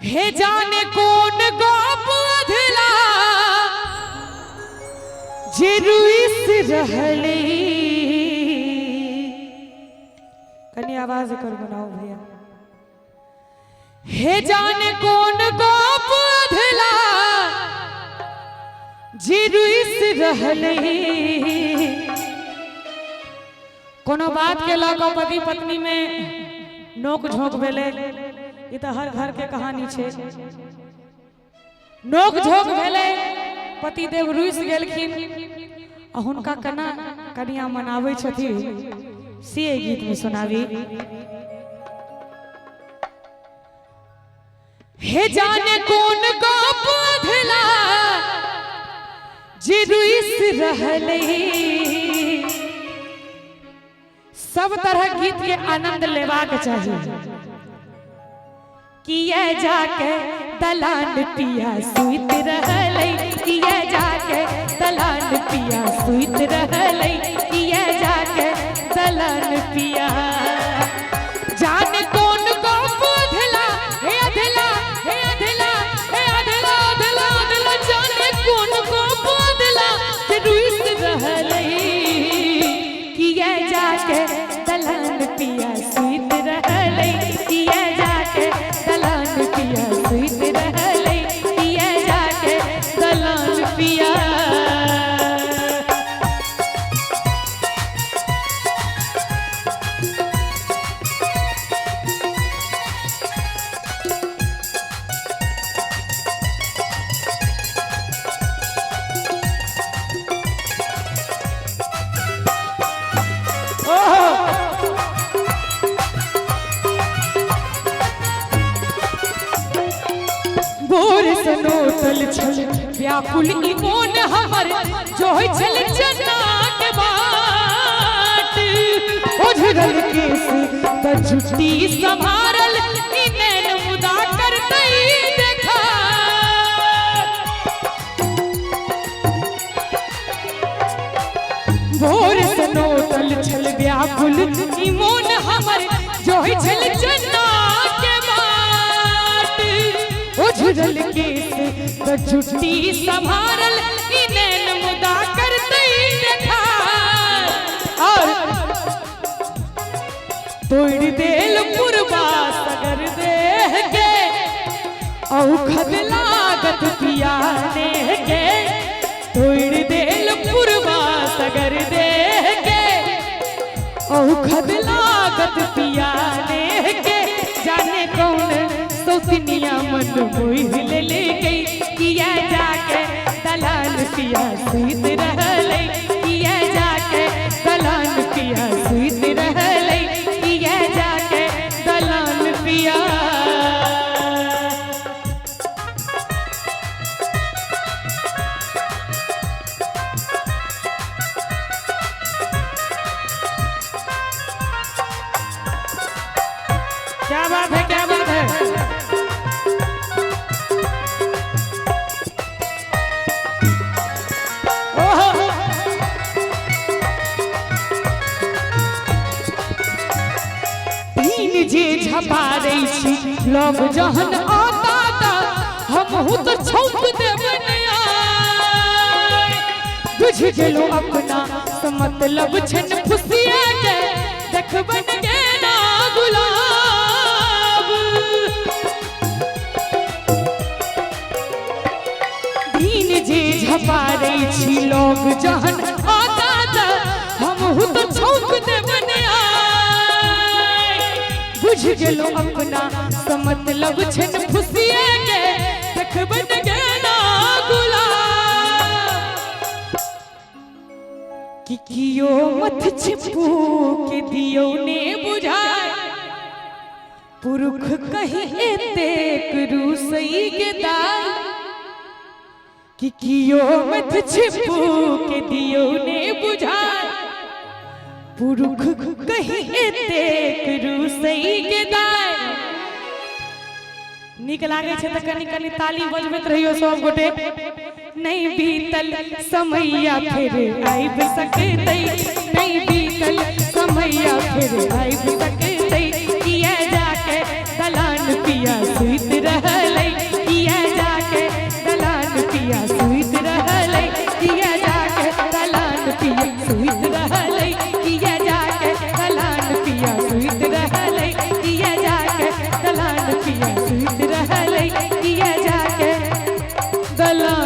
हे जाने कौन गोप अधला जे रुइस रहले। कनी आवाज कर बनाओ भैया। हे जाने कौन गोप अधला जे रुइस रहले। कोनो बात के लग पति पत्नी में नोक झोंक भेले, ये तो हर घर के कहानी छे। नोक झोंक भेले, पति देव रुइस गेलखिन, हुनका कना कनिया मनावे छथिन, से गीत में सुनावी। हे जाने कौन गोप अधला जे रुइस रहले। सब तरह गीत के आनंद लेवाक चाहिए। किया जाके दलान पिया सुइत रहले, किया जाके दलान पिया सुइत रहले, किया जाके दलान पिया। जाने कौन गोप अधला, हे अधला, हे अधला, हे अधला, अधला, अधला, जाने कौन गोप अधला जे रुइस रहले। किया जाके दलान पिया सुइत रहले, किया जाके दलान पिया सुइत रहले, किया जाके दलान पिया। भोर से नोतल छल व्याकुल ई मोन हमर, जोहि छल जना के बाट। ओझरल केस त झुट्टी संभारल, ई नैन मुदा करतै देखा। भोर से नोतल छल व्याकुल ई मोन हमर, जोहि छल जना ओझरल केस त झुट्टी संभारल, ई नैन मुदा करतै देखा। और तोड़ देल पुरबा सगर देह के, औखद लागत पियाने के। तोड़ देल पुरबा सगर देह के, औखद लागत पियाने के। जाने कौन सौतनिया मन मोह ले गई, किया जाके दलान पिया सुइत रहले, किया जाके दलान पिया सुइत रहले, किया जाके दलान पिया। क्या बात है, क्या बात है। जे झपारे छी लोग जहन आता ता, हमहु तो छौक देबन आय। बुझ गेलो अपना तो मतलब छन खुशिया के, देखबन गेना गुलाब। दिन जे झपारे छी लोग जहन आता ता, हमहु तो छौक देबन आय। बुझ गेलो अपना तो मतलब छन खुशिया के, देखबन गेना गुलाब। कि कियो मत छिपू के दियो ने बुझाए, पुरुख कहीं एतेक रूसई के दाई। कि कियो मत छिपू के दियो ने बुझाए, पुरुख कहीं एतेक रूसई के दाई। निक लागे छे त कनी कनी ताली बजबैत रहियो सब गोटे। नहीं बीतल समैया फिर आइब सकतै, नहीं बीतल समैया फिर आइब सकतै। किया जाके दलान पिया सुइत रहले, गला